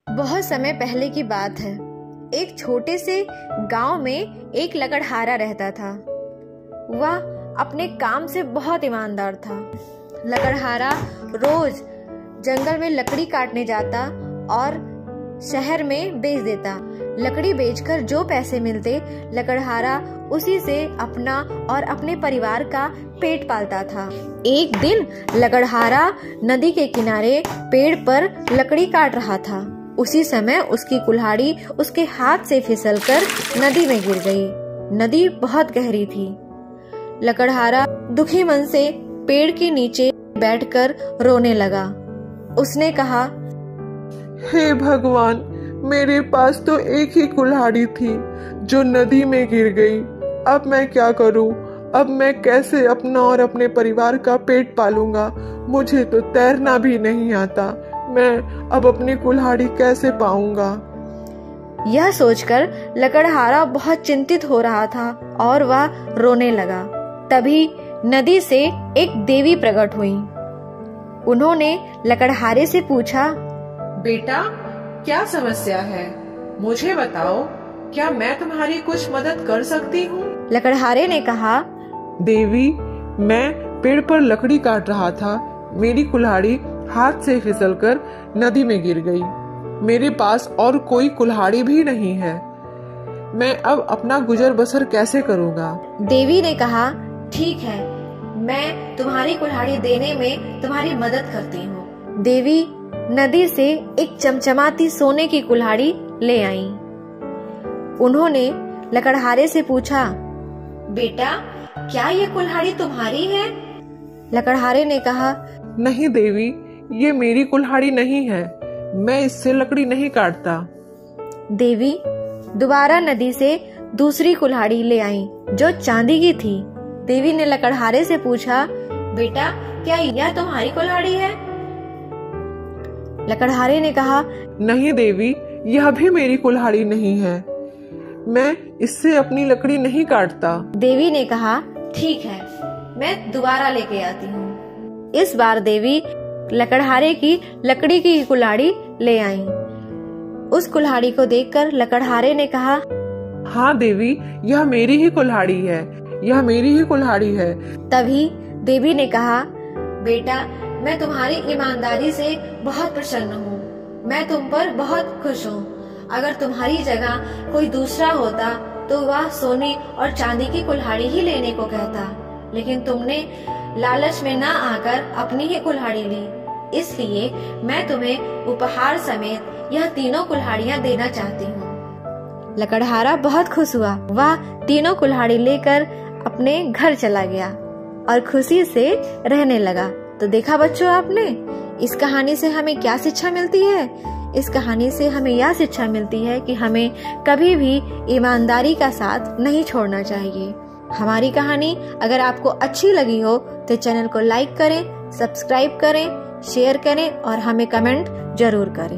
बहुत समय पहले की बात है। एक छोटे से गांव में एक लकड़हारा रहता था। वह अपने काम से बहुत ईमानदार था। लकड़हारा रोज जंगल में लकड़ी काटने जाता और शहर में बेच देता। लकड़ी बेचकर जो पैसे मिलते, लकड़हारा उसी से अपना और अपने परिवार का पेट पालता था। एक दिन लकड़हारा नदी के किनारे पेड़ पर लकड़ी काट रहा था। उसी समय उसकी कुल्हाड़ी उसके हाथ से फिसलकर नदी में गिर गई। नदी बहुत गहरी थी। लकड़हारा दुखी मन से पेड़ के नीचे बैठकर रोने लगा। उसने कहा, हे भगवान, मेरे पास तो एक ही कुल्हाड़ी थी जो नदी में गिर गई। अब मैं क्या करूं? अब मैं कैसे अपना और अपने परिवार का पेट पालूंगा? मुझे तो तैरना भी नहीं आता। मैं अब अपनी कुल्हाड़ी कैसे पाऊंगा? यह सोचकर लकड़हारा बहुत चिंतित हो रहा था और वह रोने लगा। तभी नदी से एक देवी प्रकट हुई। उन्होंने लकड़हारे से पूछा, बेटा, क्या समस्या है? मुझे बताओ, क्या मैं तुम्हारी कुछ मदद कर सकती हूँ? लकड़हारे ने कहा, देवी, मैं पेड़ पर लकड़ी काट रहा था। मेरी कुल्हाड़ी हाथ से फिसलकर नदी में गिर गई। मेरे पास और कोई कुल्हाड़ी भी नहीं है। मैं अब अपना गुजर बसर कैसे करूँगा? देवी ने कहा, ठीक है, मैं तुम्हारी कुल्हाड़ी देने में तुम्हारी मदद करती हूँ। देवी नदी से एक चमचमाती सोने की कुल्हाड़ी ले आई। उन्होंने लकड़हारे से पूछा, बेटा, क्या ये कुल्हाड़ी तुम्हारी है? लकड़हारे ने कहा, नहीं देवी, ये मेरी कुल्हाड़ी नहीं है। मैं इससे लकड़ी नहीं काटता। देवी दोबारा नदी से दूसरी कुल्हाड़ी ले आई जो चांदी की थी। देवी ने लकड़हारे से पूछा, बेटा, क्या यह तुम्हारी कुल्हाड़ी है? लकड़हारे ने कहा, नहीं देवी, यह भी मेरी कुल्हाड़ी नहीं है। मैं इससे अपनी लकड़ी नहीं काटता। देवी ने कहा, ठीक है, मैं दोबारा लेके आती हूँ। इस बार देवी लकड़हारे की लकड़ी की कुल्हाड़ी ले आई। उस कुल्हाड़ी को देखकर लकड़हारे ने कहा, हाँ देवी, यह मेरी ही कुल्हाड़ी है। यह मेरी ही कुल्हाड़ी है। तभी देवी ने कहा, बेटा, मैं तुम्हारी ईमानदारी से बहुत प्रसन्न हूँ। मैं तुम पर बहुत खुश हूँ। अगर तुम्हारी जगह कोई दूसरा होता तो वह सोने और चांदी की कुल्हाड़ी ही लेने को कहता, लेकिन तुमने लालच में न आकर अपनी ही कुल्हाड़ी ली। इसलिए मैं तुम्हें उपहार समेत यह तीनों कुल्हाड़ियाँ देना चाहती हूँ। लकड़हारा बहुत खुश हुआ। वह तीनों कुल्हाड़ी लेकर अपने घर चला गया और खुशी से रहने लगा। तो देखा बच्चों आपने, इस कहानी से हमें क्या शिक्षा मिलती है? इस कहानी से हमें यह शिक्षा मिलती है कि हमें कभी भी ईमानदारी का साथ नहीं छोड़ना चाहिए। हमारी कहानी अगर आपको अच्छी लगी हो तो चैनल को लाइक करें, सब्सक्राइब करें, शेयर करें और हमें कमेंट जरूर करें।